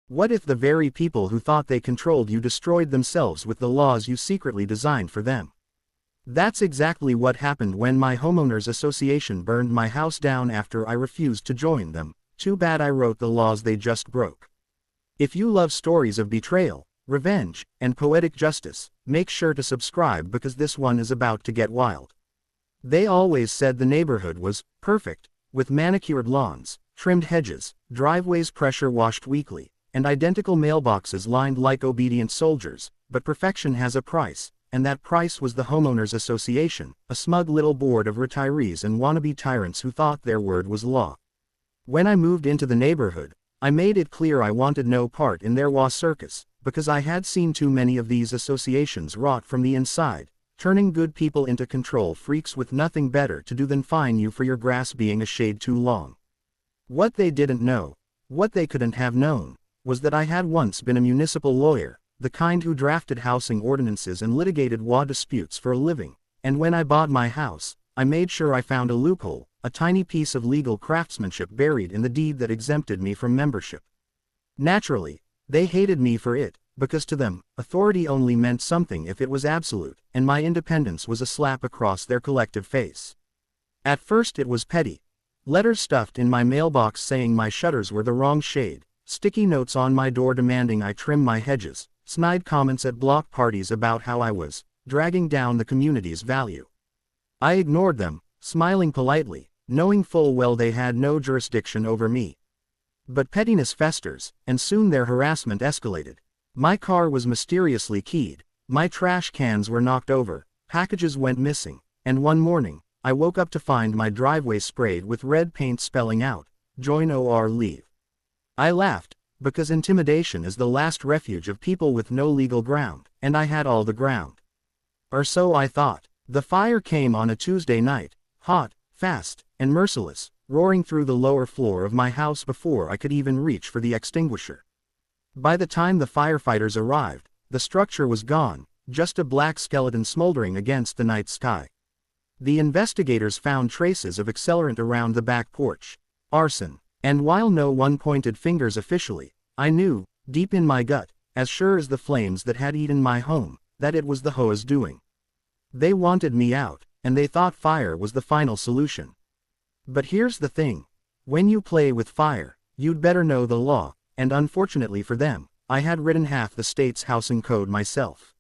What if the very people who thought they controlled you destroyed themselves with the laws you secretly designed for them? That's exactly what happened when my homeowners association burned my house down after I refused to join them. Too bad I wrote the laws they just broke. If you love stories of betrayal, revenge, and poetic justice, make sure to subscribe because this one is about to get wild. They always said the neighborhood was perfect, with manicured lawns, trimmed hedges, driveways pressure washed weekly, and identical mailboxes lined like obedient soldiers, but perfection has a price, and that price was the homeowners association, a smug little board of retirees and wannabe tyrants who thought their word was law. When I moved into the neighborhood, I made it clear I wanted no part in their law circus, because I had seen too many of these associations rot from the inside, turning good people into control freaks with nothing better to do than fine you for your grass being a shade too long. What they didn't know, what they couldn't have known, was that I had once been a municipal lawyer, the kind who drafted housing ordinances and litigated law disputes for a living, and when I bought my house, I made sure I found a loophole, a tiny piece of legal craftsmanship buried in the deed that exempted me from membership. Naturally, they hated me for it, because to them, authority only meant something if it was absolute, and my independence was a slap across their collective face. At first it was petty. Letters stuffed in my mailbox saying my shutters were the wrong shade, sticky notes on my door demanding I trim my hedges, snide comments at block parties about how I was dragging down the community's value. I ignored them, smiling politely, knowing full well they had no jurisdiction over me. But pettiness festers, and soon their harassment escalated. My car was mysteriously keyed, my trash cans were knocked over, packages went missing, and one morning, I woke up to find my driveway sprayed with red paint spelling out, "Join or leave." I laughed, because intimidation is the last refuge of people with no legal ground, and I had all the ground. Or so I thought. The fire came on a Tuesday night, hot, fast, and merciless, roaring through the lower floor of my house before I could even reach for the extinguisher. By the time the firefighters arrived, the structure was gone, just a black skeleton smoldering against the night sky. The investigators found traces of accelerant around the back porch, arson, and while no one pointed fingers officially, I knew, deep in my gut, as sure as the flames that had eaten my home, that it was the HOA's doing. They wanted me out, and they thought fire was the final solution. But here's the thing. When you play with fire, you'd better know the law, and unfortunately for them, I had written half the state's housing code myself.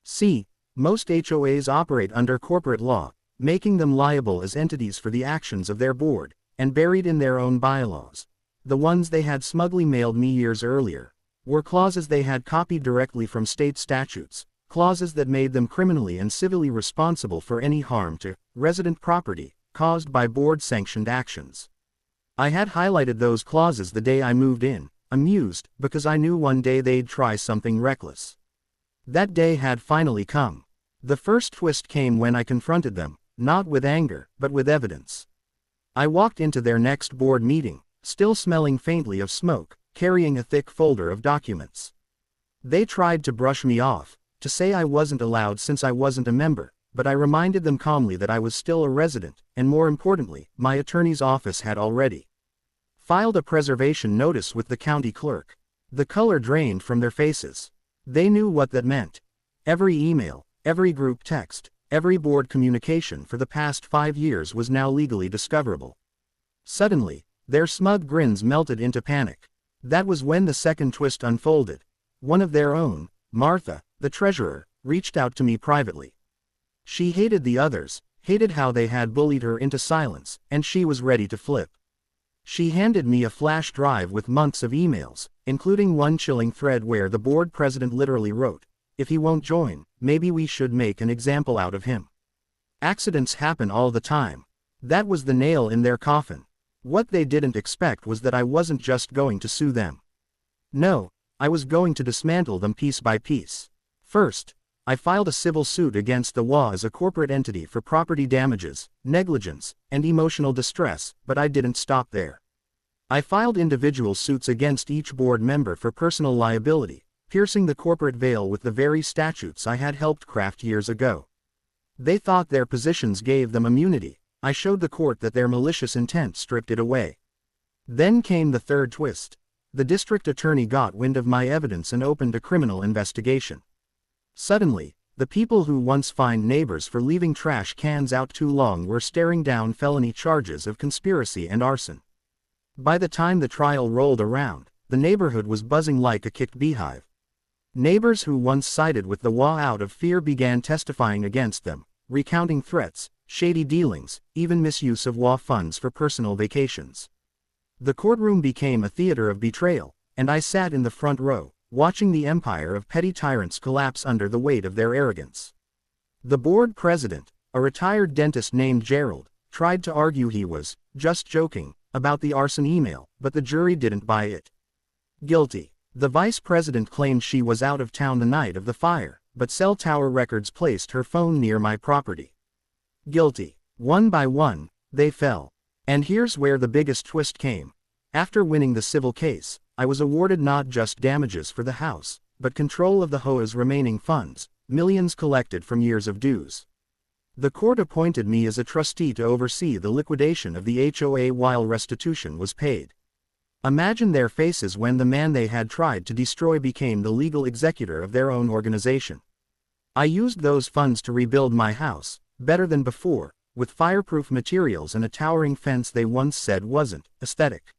See, most HOAs operate under corporate law, making them liable as entities for the actions of their board, and buried in their own bylaws. The ones they had smugly mailed me years earlier were clauses they had copied directly from state statutes, clauses that made them criminally and civilly responsible for any harm to resident property caused by board-sanctioned actions. I had highlighted those clauses the day I moved in, amused, because I knew one day they'd try something reckless. That day had finally come. The first twist came when I confronted them, not with anger, but with evidence. I walked into their next board meeting, still smelling faintly of smoke, carrying a thick folder of documents. They tried to brush me off, to say I wasn't allowed since I wasn't a member, but I reminded them calmly that I was still a resident, and more importantly, my attorney's office had already filed a preservation notice with the county clerk. The color drained from their faces. They knew what that meant. Every email, every group text, every board communication for the past 5 years was now legally discoverable. Suddenly, their smug grins melted into panic. That was when the second twist unfolded. One of their own, Martha, the treasurer, reached out to me privately. She hated the others, hated how they had bullied her into silence, and she was ready to flip. She handed me a flash drive with months of emails, including one chilling thread where the board president literally wrote, "If he won't join, maybe we should make an example out of him." Accidents happen all the time. That was the nail in their coffin. What they didn't expect was that I wasn't just going to sue them. No, I was going to dismantle them piece by piece. First, I filed a civil suit against the HOA as a corporate entity for property damages, negligence, and emotional distress, but I didn't stop there. I filed individual suits against each board member for personal liability, piercing the corporate veil with the very statutes I had helped craft years ago. They thought their positions gave them immunity. I showed the court that their malicious intent stripped it away. Then came the third twist. the district attorney got wind of my evidence and opened a criminal investigation. Suddenly, the people who once fined neighbors for leaving trash cans out too long were staring down felony charges of conspiracy and arson. By the time the trial rolled around, the neighborhood was buzzing like a kicked beehive. Neighbors who once sided with the HOA out of fear began testifying against them, recounting threats, shady dealings, even misuse of HOA funds for personal vacations. The courtroom became a theater of betrayal, and I sat in the front row, watching the empire of petty tyrants collapse under the weight of their arrogance. The board president, a retired dentist named Gerald, tried to argue he was just joking about the arson email, but the jury didn't buy it. Guilty. The vice president claimed she was out of town the night of the fire, but cell tower records placed her phone near my property. Guilty. One by one, they fell. And here's where the biggest twist came. After winning the civil case, I was awarded not just damages for the house, but control of the HOA's remaining funds, millions collected from years of dues. The court appointed me as a trustee to oversee the liquidation of the HOA while restitution was paid. Imagine their faces when the man they had tried to destroy became the legal executor of their own organization. I used those funds to rebuild my house, better than before, with fireproof materials and a towering fence they once said wasn't aesthetic.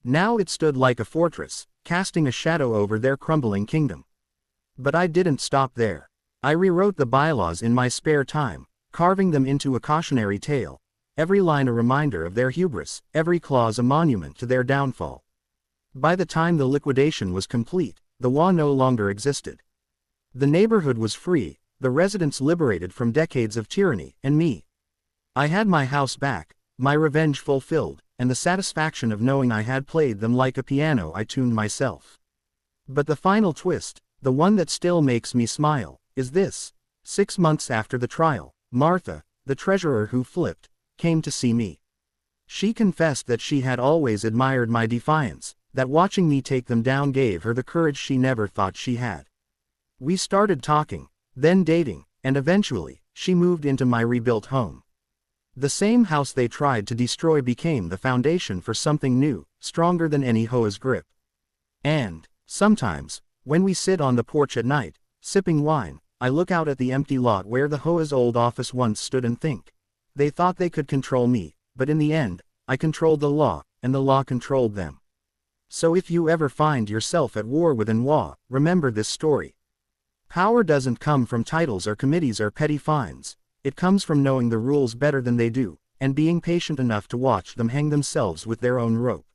Now it stood like a fortress, casting a shadow over their crumbling kingdom. But I didn't stop there. I rewrote the bylaws in my spare time, carving them into a cautionary tale, every line a reminder of their hubris, every clause a monument to their downfall. By the time the liquidation was complete, the HOA no longer existed. The neighborhood was free, the residents liberated from decades of tyranny, and me. I had my house back, my revenge fulfilled, and the satisfaction of knowing I had played them like a piano I tuned myself. But the final twist, the one that still makes me smile, is this. 6 months after the trial, Martha, the treasurer who flipped, came to see me. She confessed that she had always admired my defiance, that watching me take them down gave her the courage she never thought she had. We started talking, then dating, and eventually, she moved into my rebuilt home. The same house they tried to destroy became the foundation for something new, stronger than any HOA's grip. And, sometimes, when we sit on the porch at night, sipping wine, I look out at the empty lot where the HOA's old office once stood and think, they thought they could control me, but in the end, I controlled the law, and the law controlled them. So if you ever find yourself at war with an HOA, remember this story. Power doesn't come from titles or committees or petty fines. It comes from knowing the rules better than they do, and being patient enough to watch them hang themselves with their own rope.